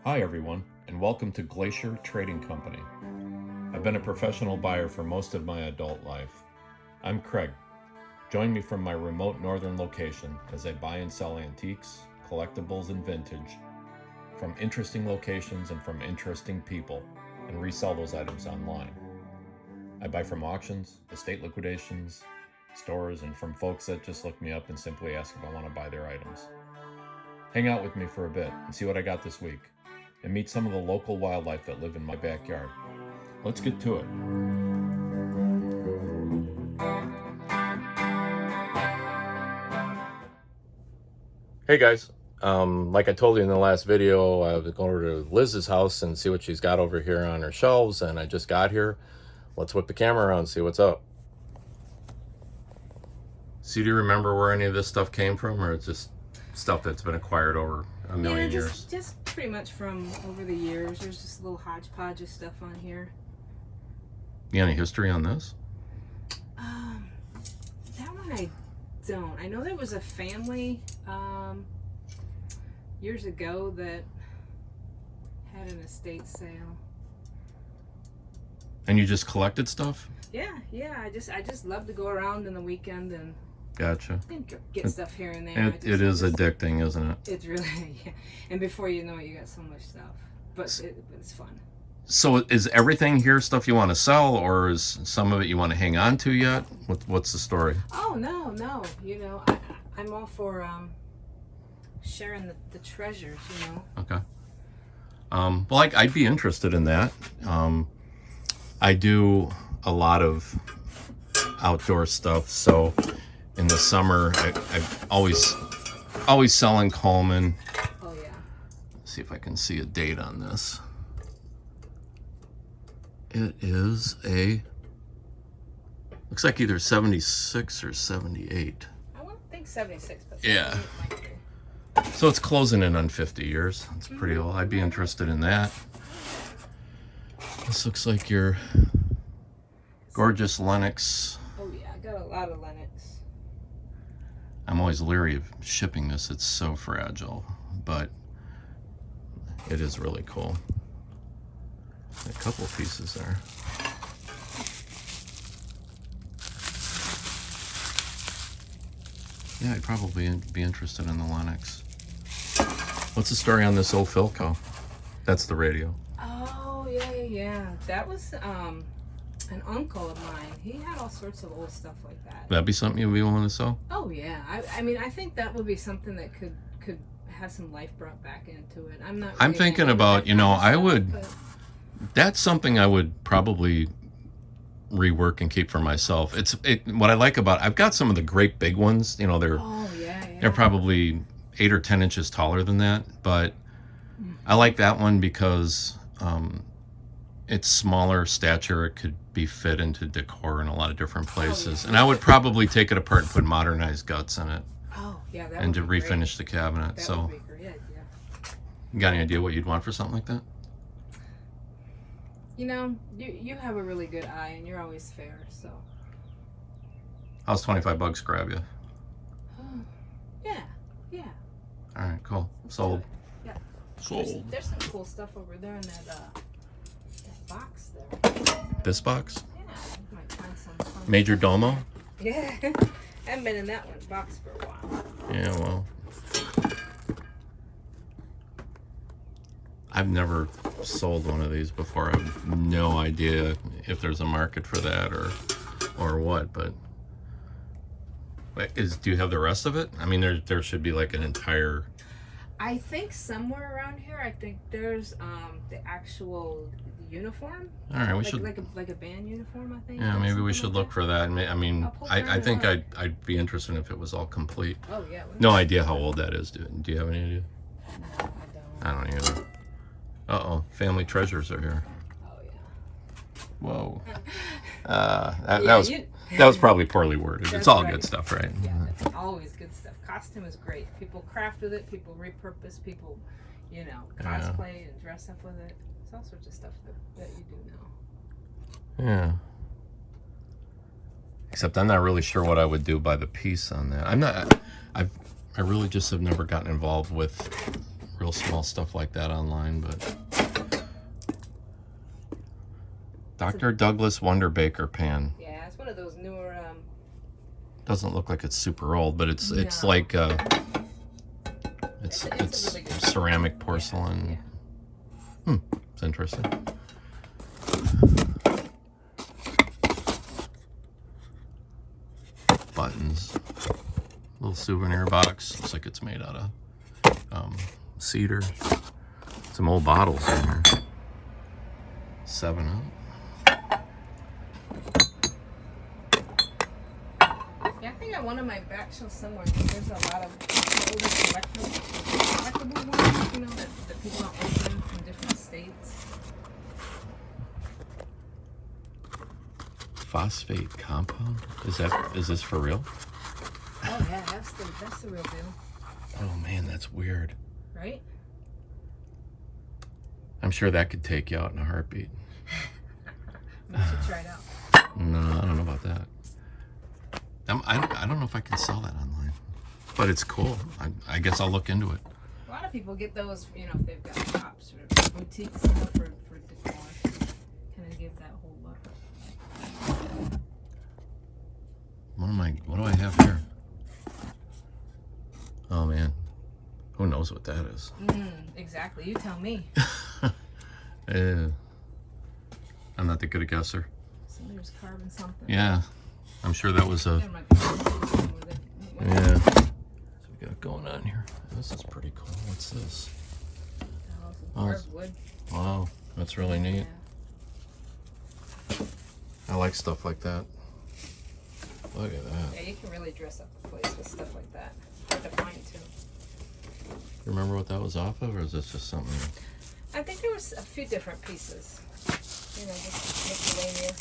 Hi everyone, and welcome to Glacier Trading Company. I've been a professional buyer for most of my adult life. I'm Craig. Join me from my remote northern location as I buy and sell antiques, collectibles, and vintage from interesting locations and from interesting people, and resell those items online. I buy from auctions, estate liquidations, stores, and from folks that just look me up and simply ask if I want to buy their items. Hang out with me for a bit and see what I got this week, and meet some of the local wildlife that live in my backyard. Let's get to it. Hey guys, like I told you in the last video, I was going over to Liz's house and see what she's got over here on her shelves, and I just got here. Let's whip the camera around and see what's up. So do you remember where any of this stuff came from, or it's just stuff that's been acquired over a million years? Just pretty much from over the years. There's just a little hodgepodge of stuff on here. You got any history on this? That one I don't. I know there was a family years ago that had an estate sale. And you just collected stuff? Yeah. I just love to go around in the weekend and Gotcha. get stuff here and there. It is addicting, isn't it? It's really, yeah. And before you know it, you got so much stuff. But it's fun. So is everything here stuff you want to sell, or is some of it you want to hang on to yet? What's the story? Oh, no. You know, I'm all for sharing the treasures, you know. Okay. Well, I'd be interested in that. I do a lot of outdoor stuff, so in the summer I'm always selling Coleman. Oh yeah. Let's see if I can see a date on this. It is looks like either 76 or 78. I wouldn't think 76, but Yeah. 78 might be. So it's closing in on 50 years. It's pretty old. I'd be interested in that. This looks like your gorgeous Lenox. Oh yeah, I got a lot of Lenox. I'm always leery of shipping this. It's so fragile, but it is really cool. A couple pieces there. Yeah, I'd probably be interested in the Lenox. What's the story on this old Philco? That's the radio. Oh yeah. That was an uncle of mine. He had all sorts of old stuff like that. That'd be something you'd be willing to sell? Oh yeah. I mean, I think that would be something that could have some life brought back into it. I'm thinking about, that's something I would probably rework and keep for myself. What I like about, I've got some of the great big ones, they're probably 8 or 10 inches taller than that, but I like that one because it's smaller stature. It could be fit into decor in a lot of different places. And I would probably take it apart and put modernized guts in it. Oh yeah, that and would to be refinish the cabinet. That So would be a great idea. you got any idea what you'd want for something like that? You know, you have a really good eye, and you're always fair. So. How's $25 grab you? Yeah. All right, cool. Sold. Yeah. Sold. There's some cool stuff over there in that box there. This box? Yeah, you might find some fun Major stuff. Domo? Yeah. Haven't been in that one box for a while. Yeah, well. I've never sold one of these before. I have no idea if there's a market for that or what, but do you have the rest of it? I mean, there should be like an entire... I think somewhere around here, I think there's the actual uniform. All right, we like, should... like a band uniform, I think. Yeah, maybe we should look for that. I mean, I think around. I'd be interested if it was all complete. Oh, yeah. No idea how old that is, dude. Do you have any idea? No, I don't. I don't either. Uh-oh, family treasures are here. Oh, yeah. Whoa. That was probably poorly worded. It's all good stuff, right? Yeah, it's always good stuff. Costume is great. People craft with it. People repurpose. People, cosplay and dress up with it. It's all sorts of stuff that you do now. Yeah. Except I'm not really sure what I would do by the piece on that. I really just have never gotten involved with real small stuff like that online, but Dr. Douglas Wonder Baker pan. Yeah, it's one of those newer. Doesn't look like it's super old, but it's No. like it's really good ceramic porcelain. Yeah. It's interesting. Buttons, little souvenir box. Looks like it's made out of cedar. Some old bottles in here. 7 Up. Yeah, I think on one of my back shelves somewhere there's a lot of older collectible ones, you know, that people are opening from different states. Phosphate compound? Is this for real? Oh yeah, that's the real deal. Oh man, that's weird. Right? I'm sure that could take you out in a heartbeat. You should try it out. No, I don't know about that. I don't know if I can sell that online, but it's cool. I guess I'll look into it. A lot of people get those, you know, if they've got shops or boutiques, you know, for decor. Kind of give that whole look. What do I have here? Oh man, who knows what that is? Exactly. You tell me. I'm not that good a guesser. Somebody was carving something. Yeah, I'm sure that was a. There might be something with it. Yeah. So we got going on here. This is pretty cool. What's this? Oh, carved wood. Wow, that's really neat. Yeah. I like stuff like that. Look at that. Yeah, you can really dress up a place with stuff like that. Hard to find too. You remember what that was off of, or is this just something? I think there was a few different pieces. You know, just miscellaneous.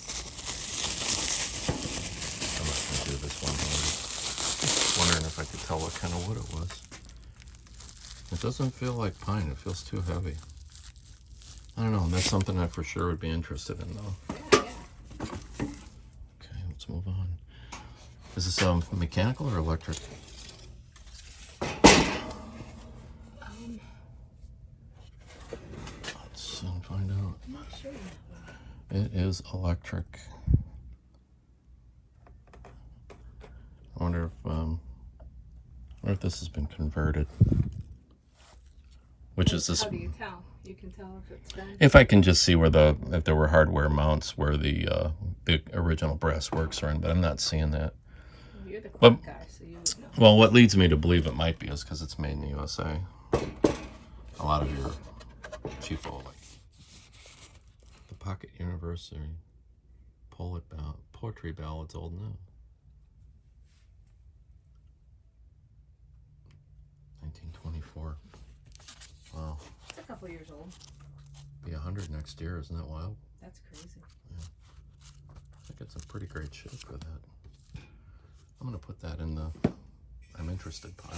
I'm not going to do this one. I'm wondering if I could tell what kind of wood it was. It doesn't feel like pine. It feels too heavy. I don't know. That's something I for sure would be interested in, though. Yeah. Okay, let's move on. Is this mechanical or electric? Let's soon find out. I'm not sure. It is electric. I wonder if this has been converted. Which is this? How do you tell? You can tell if it's done. If I can just see where if there were hardware mounts where the original brass works are in, but I'm not seeing that. Well, you're the clock guy, so you would know. Well, what leads me to believe it might be is because it's made in the USA. A lot of your people, like the Pocket University Poetry Ballads, old now. 1924. Wow. It's a couple years old. Be 100 next year, isn't that wild? That's crazy. Yeah. I think it's a pretty great shape for that. I'm gonna put that in the I'm interested pile.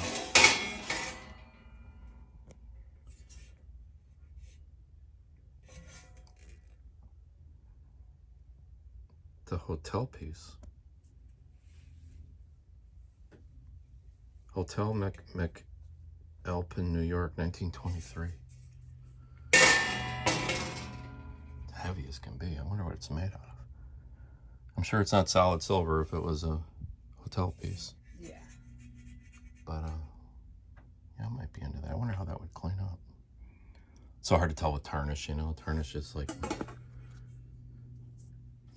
The hotel piece. Hotel McAlpin, New York, 1923. Heavy as can be. I wonder what it's made out of. I'm sure it's not solid silver if it was a hotel piece. Yeah. But yeah, I might be into that. I wonder how that would clean up. It's so hard to tell with tarnish, you know. Tarnish is like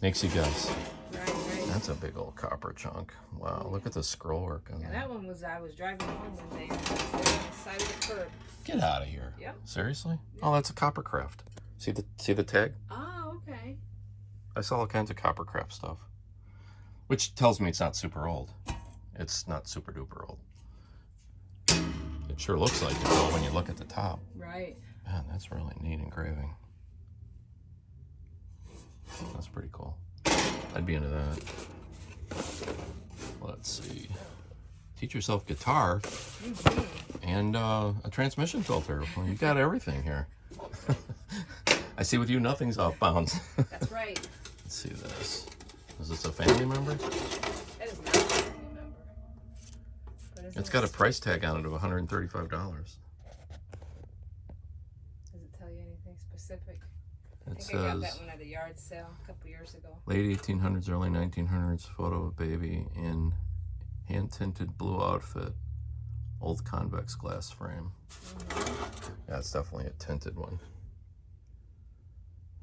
makes you guess. Right. That's a big old copper chunk. Wow, look at the scroll work on Yeah, that. that one was, I was driving home one day and it was there on the side of the curb. Get out of here. Yep. Seriously? Oh, that's a copper craft. See the tag? Oh, okay. I saw all kinds of copper craft stuff. Which tells me it's not super old. It's not super duper old. It sure looks like it though when you look at the top. Right. Man, that's really neat engraving. That's pretty cool. I'd be into that. Let's see. Teach yourself guitar and a transmission filter. Well, you got everything here. I see with you nothing's off bounds. That's right. Let's see this. Is this a family member? That is not a family member. But It's got a price tag on it of $135. Pacific. I It think I got that says one at a yard sale a couple years ago. late 1800s, early 1900s photo of baby in hand-tinted blue outfit, old convex glass frame. Yeah, it's definitely a tinted one.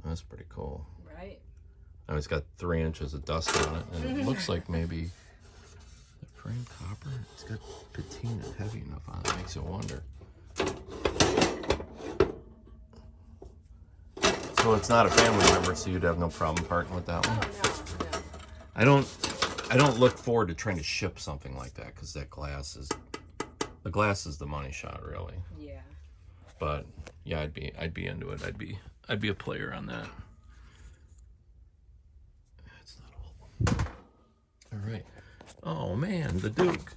That's pretty cool. Right. Now it's got 3 inches of dust on it, and it looks like maybe the frame copper. It's got patina heavy enough on it. Makes you wonder. So it's not a family member, so you'd have no problem parting with that one. Oh no. I don't look forward to trying to ship something like that because the glass is the money shot, really. Yeah. But yeah, I'd be into it. I'd be a player on that. It's not old. All right. Oh man, the Duke.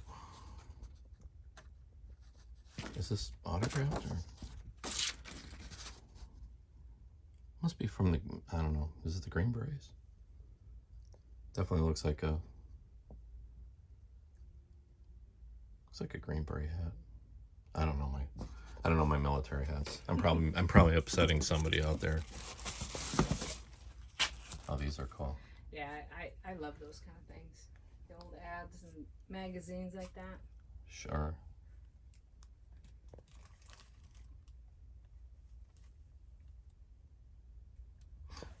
Is this autographed or? Must be from the, I don't know. Is it the Green Berets? Definitely looks like a Green Beret hat. I don't know my military hats. I'm probably upsetting somebody out there. Oh, these are cool. Yeah, I love those kind of things. The old ads and magazines like that. Sure.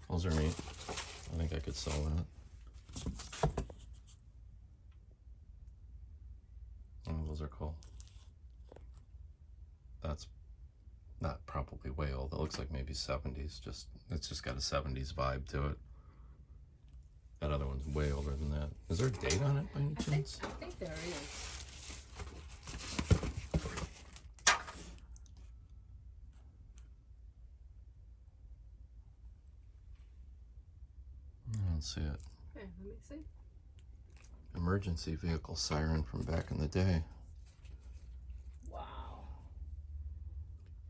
Those are neat. I think I could sell that. Oh, those are cool. That's not probably way old. It looks like maybe 70s. It's just got a 70s vibe to it. That other one's way older than that. Is there a date on it by any chance? I think there is. I don't see it. Okay, let me see. Emergency vehicle siren from back in the day. Wow.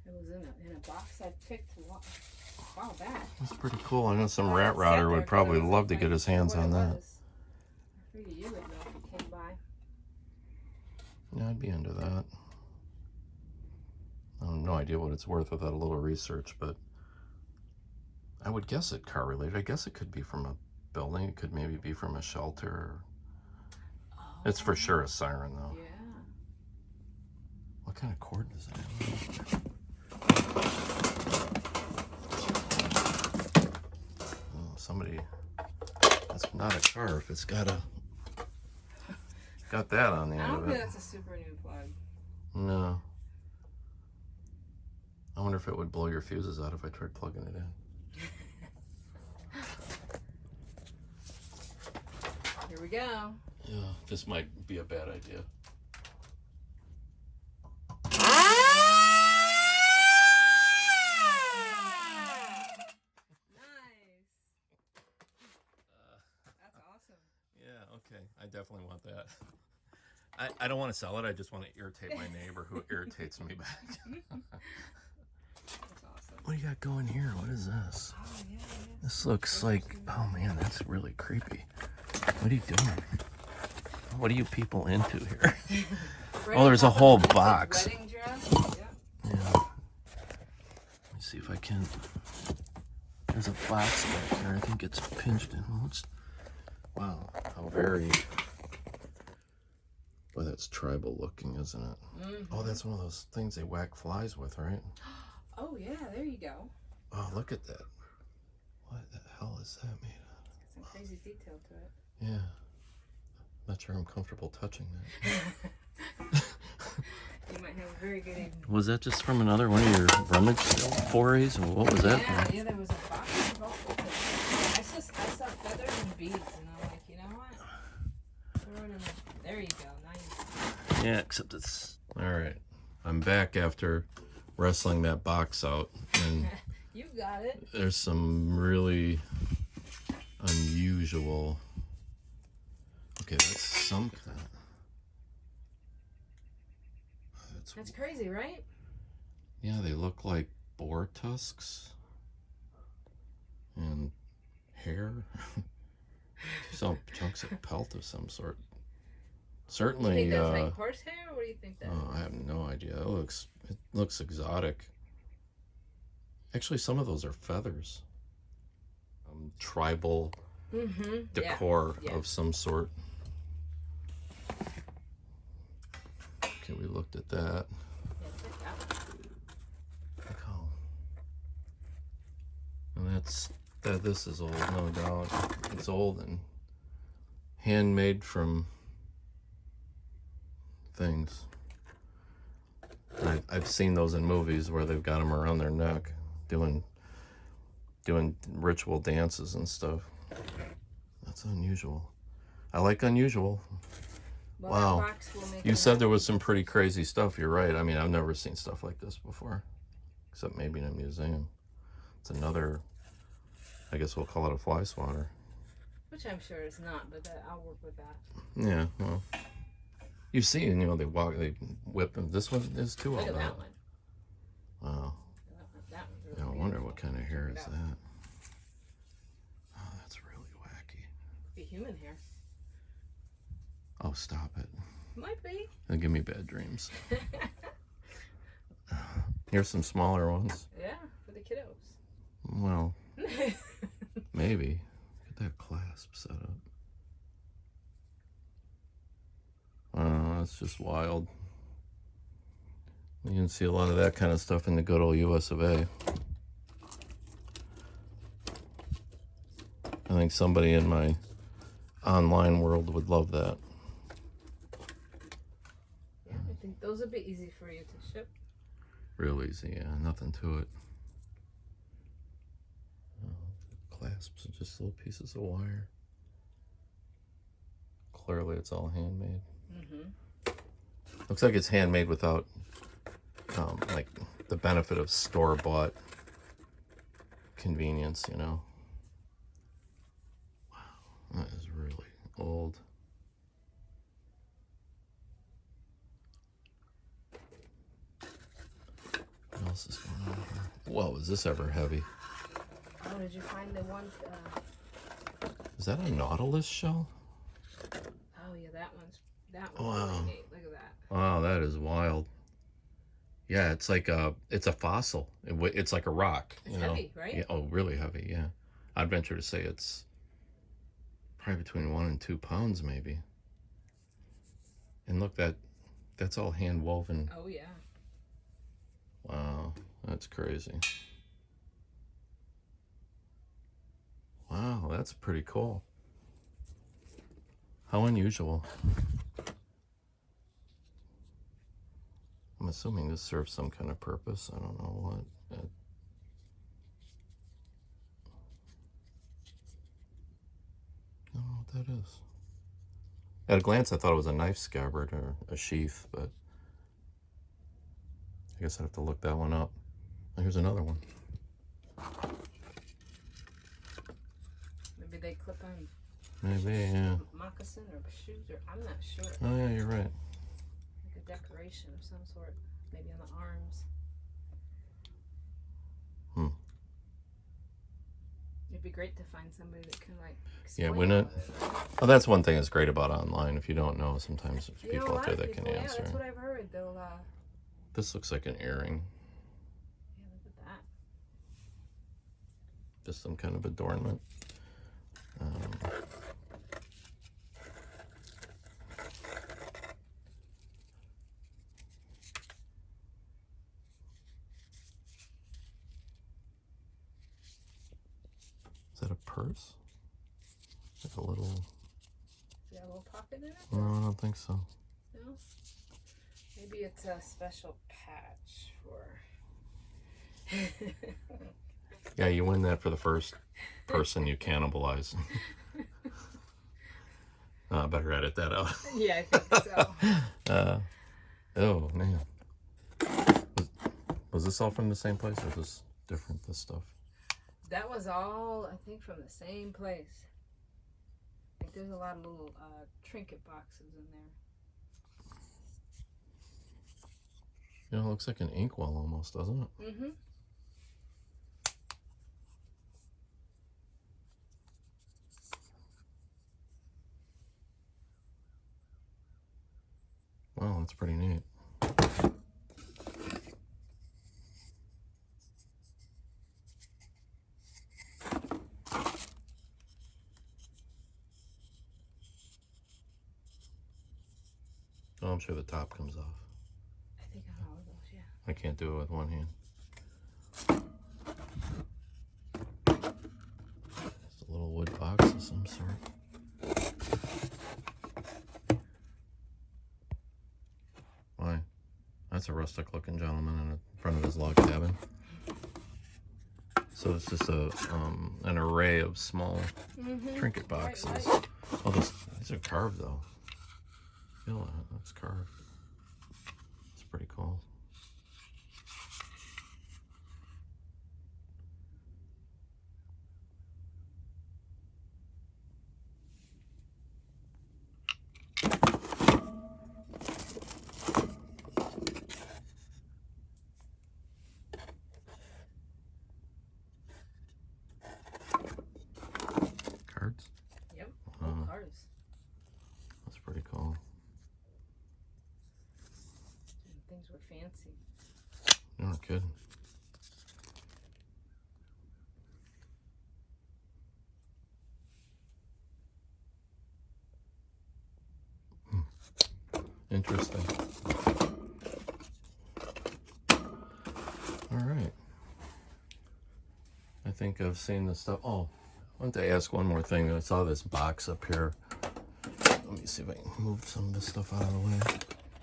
It was in a box I picked a while back. That's pretty cool. I know some rat router would probably love to get his hands on that. I figured you would know if you came by. Yeah, I'd be into that. I have no idea what it's worth without a little research, but I would guess it car related. I guess it could be from a building. It could maybe be from a shelter. It's for sure a siren, though. Yeah. What kind of cord does it have? Oh, somebody. That's not a car if it's got that on the I end don't of think it. that's a super new plug. No. I wonder if it would blow your fuses out if I tried plugging it in. Here we go. Yeah, this might be a bad idea. Nice. That's awesome. Yeah, okay. I definitely want that. I don't want to sell it. I just want to irritate my neighbor who irritates me back. That's awesome. What do you got going here? What is this? Oh, yeah, This looks like, oh man, that's really creepy. What are you doing? What are you people into here? Right Oh, there's a on top whole of the box. Wedding dress. Yeah. Yeah. Let me see if I can. There's a box back there. I think it's pinched in. Wow, how very. Boy, that's tribal looking, isn't it? Mm-hmm. Oh, that's one of those things they whack flies with, right? Oh yeah, there you go. Oh, look at that. What the hell is that made of? It's got some crazy detail to it. Yeah. Not sure I'm comfortable touching that. You might have a very good evening. Was that just from another one of your rummage forays, or what was that? Yeah, there was a box of all sorts of. I saw feathers and beads, and I'm like, you know what? Throw it in there. There you go. Nice. Yeah, except it's all right. I'm back after wrestling that box out, and You got it. there's some really unusual. Okay, that's some kind. That's crazy, right? Yeah, they look like boar tusks and hair. Some chunks of pelt of some sort. You Certainly. think that's like horsehair, or what do you think that Oh, I have no idea. It looks exotic. Actually, some of those are feathers. Tribal Mm-hmm. decor Yeah. of some sort. Okay, we looked at that. Yeah, check that one. Look how... And this is old, no doubt. It's old and handmade from things. I've seen those in movies where they've got them around their neck doing ritual dances and stuff. That's unusual. I like unusual. Well, Wow. that box will make You a said lot there of was some people pretty think- crazy stuff. You're right. I mean, I've never seen stuff like this before, except maybe in a museum. It's another, I guess we'll call it a fly swatter. Which I'm sure is not, but I'll work with that. Yeah, well, you've seen, they whip them. This one is too. Look at that one. Wow. That one's really Yeah, I wonder beautiful. what kind of hair Check is it out. that. Oh, that's really wacky. Be human hair. Oh, stop it. Might be. It'll give me bad dreams. Here's some smaller ones. Yeah, for the kiddos. Well, maybe. Get that clasp set up. That's just wild. You can see a lot of that kind of stuff in the good old US of A. I think somebody in my online world would love that. Yeah, I think those would be easy for you to ship. Real easy, yeah. Nothing to it. Clasps are just little pieces of wire. Clearly it's all handmade. Mm-hmm. Looks like it's handmade without like the benefit of store-bought convenience, Wow, that is really old. What else is going on here? Whoa, is this ever heavy? Oh, did you find the one? Is that a Nautilus shell? Oh yeah, that one's Wow. really neat. Look at that. Wow, that is wild. Yeah, it's like a fossil. It's like a rock. It's heavy, right? Yeah, oh, really heavy. Yeah, I'd venture to say it's probably between 1 and 2 pounds, maybe. And look, that's all hand woven. Oh yeah. Wow, that's crazy. Wow, that's pretty cool. How unusual. I'm assuming this serves some kind of purpose. I don't know what. I don't know what that is. At a glance, I thought it was a knife scabbard or a sheath, but I guess I'd have to look that one up. Oh, here's another one. Maybe they clip on Maybe, yeah. moccasin or shoes, or I'm not sure. Oh, yeah, you're right. Like a decoration of some sort, maybe on the arms. It'd be great to find somebody that can explain. Yeah, wouldn't it? Oh, that's one thing that's great about online. If you don't know, sometimes there's You know, people a out there lot of that can people, answer. Yeah, that's what I've heard. They'll. This looks like an earring. Yeah, look at that. Just some kind of adornment. Is that a purse? Like a little... Is there a little pocket in it? No, I don't think so. No? Maybe it's a special patch for... Yeah, you win that for the first person you cannibalize. Better edit that out. Yeah, I think so. Oh, man. Was this all from the same place, or was this different, this stuff? That was all, I think, from the same place. I think there's a lot of little trinket boxes in there. You know, it looks like an inkwell almost, doesn't it? Mm-hmm. Wow, that's pretty neat. I'm sure the top comes off. I think on all of those, yeah. I can't do it with one hand. It's a little wood box of some sort. Why? That's a rustic looking gentleman in front of his log cabin. So it's just an array of small trinket boxes. Right. Oh, these are carved though. Feel that? That's carved. It's pretty cool. Cards? Yep. All cards. That's pretty cool. Things were fancy. You're not kidding. Interesting. All right. I think I've seen this stuff. Oh, I want to ask one more thing. I saw this box up here. Let me see if I can move some of this stuff out of the way.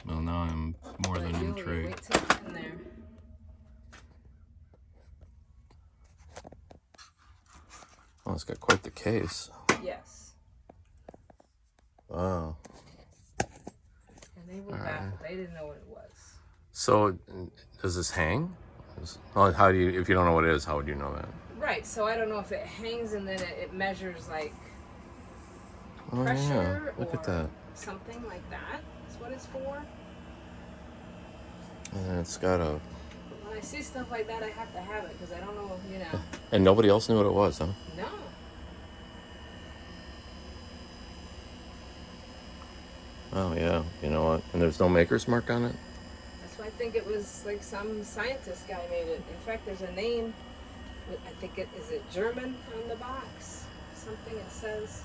Well, now I'm more than intrigued. Wait till it's in there. Oh, it's got quite the case. Yes. Wow. And they were baffled. They didn't know what it was. So, does this hang? Well, how do you? If you don't know what it is, how would you know that? Right. So I don't know if it hangs and then it measures like Oh pressure yeah, look or at that. something like that. That's what it's for. And it's got a. When I see stuff like that, I have to have it because I don't know, you know. And nobody else knew what it was, huh? No. Oh yeah, you know what? And there's no maker's mark on it? That's why I think it was like some scientist guy made it. In fact, there's a name. I think is it German on the box? Something it says.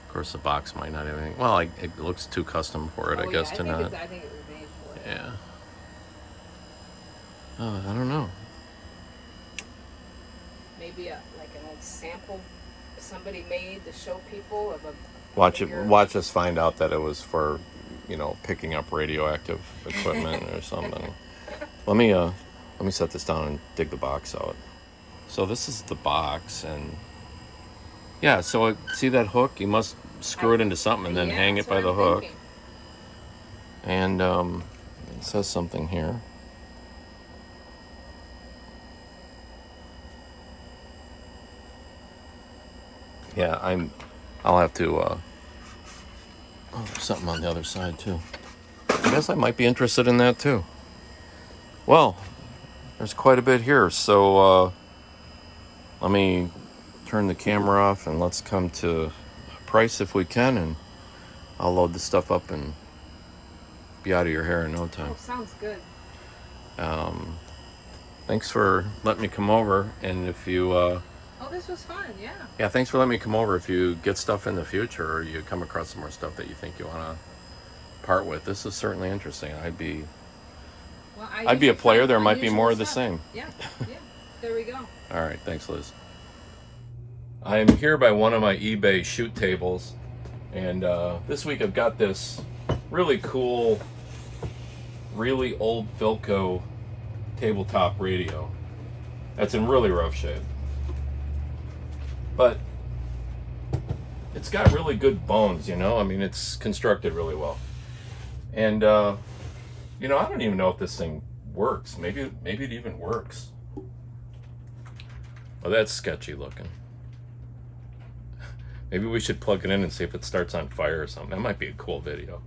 Of course, the box might not have anything. Well, it looks too custom for it, I guess, to not. I think it was made for it. Yeah. Oh, I don't know. Maybe like an old sample somebody made to show people of a. Watch us find out that it was for, picking up radioactive equipment or something. Let me set this down and dig the box out. So this is the box, and yeah. So see that hook? You must screw it into something and then hang it by the hook. Thinking. And it says something here. Yeah, I'll have to. Oh, there's something on the other side too. I guess I might be interested in that too. Well, there's quite a bit here, so let me turn the camera off and let's come to a price if we can, and I'll load the stuff up and be out of your hair in no time. Oh, sounds good. Thanks for letting me come over, and if you Oh, this was fun, yeah. yeah, thanks for letting me come over. If you get stuff in the future or you come across some more stuff that you think you want to part with, this is certainly interesting. I'd be a player. There might be more of the same. Yeah. There we go. All right, thanks, Liz. I am here by one of my eBay shoot tables, and this week I've got this really cool, really old Philco tabletop radio that's in really rough shape. But it's got really good bones, I mean, it's constructed really well. And, I don't even know if this thing works. Maybe it even works. Oh, that's sketchy looking. Maybe we should plug it in and see if it starts on fire or something. That might be a cool video.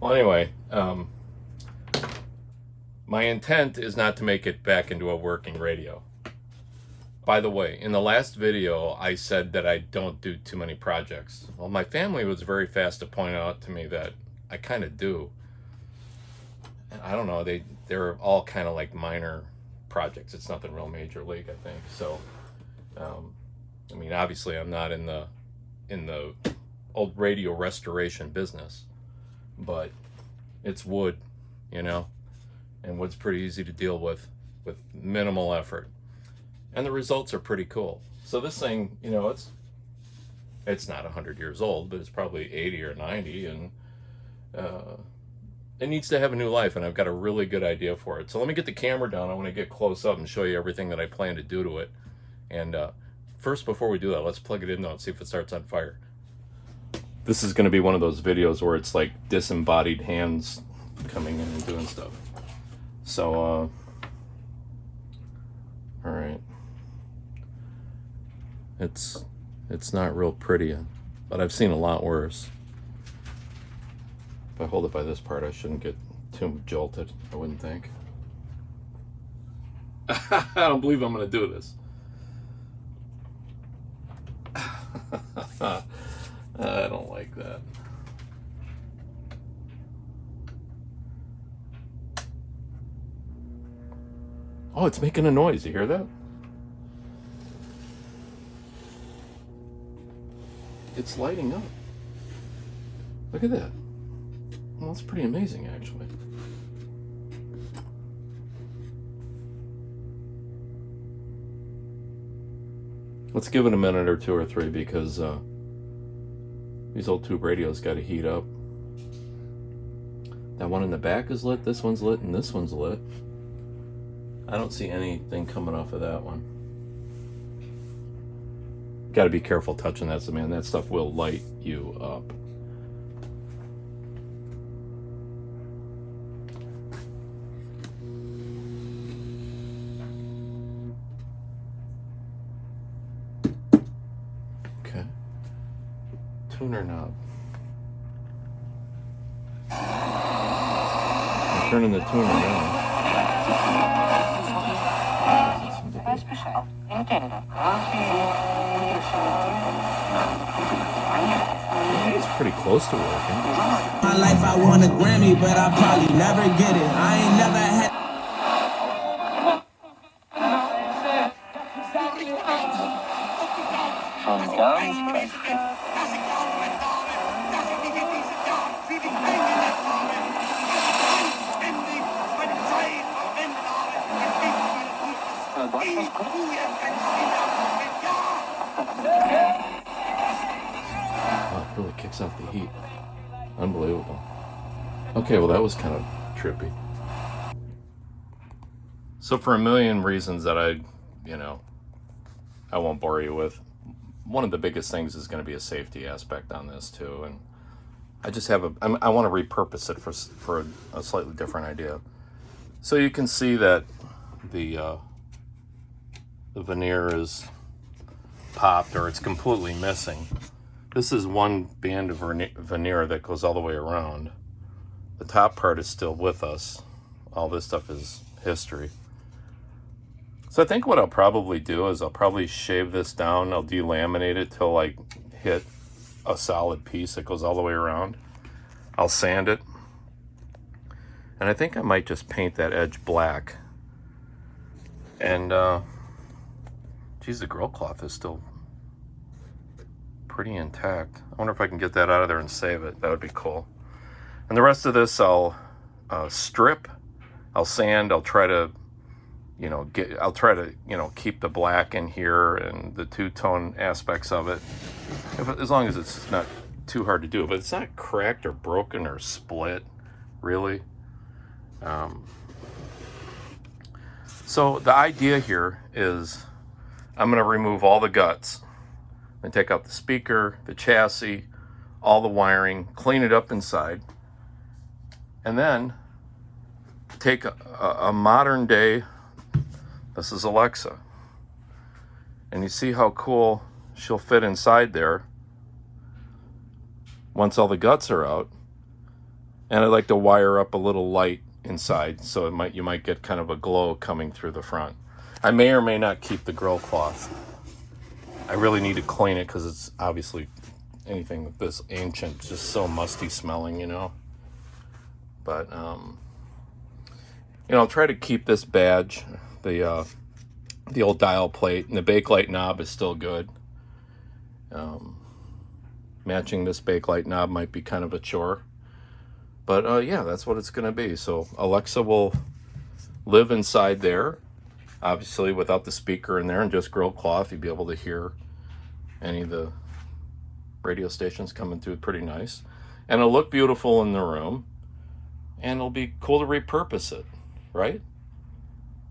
Well, anyway, my intent is not to make it back into a working radio. By the way, in the last video, I said that I don't do too many projects. Well, my family was very fast to point out to me that I kind of do. I don't know, they're all kind of like minor projects. It's nothing real major league, I think. So, I mean, obviously I'm not in the old radio restoration business, but it's wood, you know, and wood's pretty easy to deal with minimal effort, and the results are pretty cool. So this thing, you know, it's not 100 years old, but it's probably 80 or 90, and it needs to have a new life, and I've got a really good idea for it. So let me get the camera down. I want to get close up and show you everything that I plan to do to it. And first, before we do that, let's plug it in though and see if it starts on fire. This is going to be one of those videos where it's like disembodied hands coming in and doing stuff. So, all right. It's not real pretty, but I've seen a lot worse. If I hold it by this part, I shouldn't get too jolted, I wouldn't think. I don't believe I'm going to do this. I don't like that. Oh, it's making a noise. You hear that? It's lighting up. Look at that. Well, that's pretty amazing, actually. Let's give it a minute or two or three, because these old tube radios got to heat up. That one in the back is lit, this one's lit, and this one's lit. I don't see anything coming off of that one. Got to be careful touching that, so man, that stuff will light you up. Okay. Tuner knob. I'm turning the tuner down. It's pretty close to working. My life, I want a Grammy, but I probably never get it. I ain't never had. Wow, it really kicks off the heat. Unbelievable. Okay, well that was kind of trippy. So for a million reasons that I won't bore you with, one of the biggest things is going to be a safety aspect on this too, and I just have I want to repurpose it for a slightly different idea. So you can see that the veneer is popped, or it's completely missing. This is one band of veneer that goes all the way around. The top part is still with us. All this stuff is history. So I think what I'll probably do is I'll probably shave this down. I'll delaminate it till I hit a solid piece that goes all the way around. I'll sand it. And I think I might just paint that edge black. And, geez, the grill cloth is still pretty intact. I wonder if I can get that out of there and save it. That would be cool. And the rest of this I'll strip, I'll sand, I'll try to keep the black in here and the two-tone aspects of it, as long as it's not too hard to do. But it's not cracked or broken or split, really. So the idea here is I'm going to remove all the guts and take out the speaker, the chassis, all the wiring, clean it up inside, and then take a modern day, this is Alexa, and you see how cool she'll fit inside there once all the guts are out. And I like to wire up a little light inside, so you might get kind of a glow coming through the front. I may or may not keep the grill cloth. I really need to clean it because it's obviously anything this ancient, just so musty smelling, But I'll try to keep this badge, the old dial plate, and the bakelite knob is still good. matching this bakelite knob might be kind of a chore. But yeah, that's what it's going to be. So Alexa will live inside there, obviously without the speaker in there, and just grilled cloth. You'll be able to hear any of the radio stations coming through pretty nice. And it'll look beautiful in the room, and it'll be cool to repurpose it, right?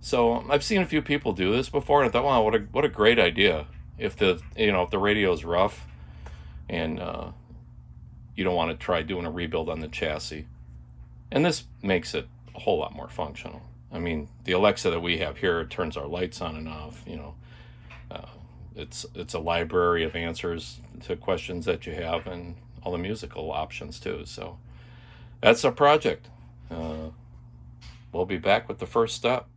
So I've seen a few people do this before, and I thought, wow, what a great idea. If the radio is rough and you don't want to try doing a rebuild on the chassis, and this makes it a whole lot more functional. I mean, the Alexa that we have here turns our lights on and off. It's a library of answers to questions that you have, and all the musical options too. So that's our project. We'll be back with the first step.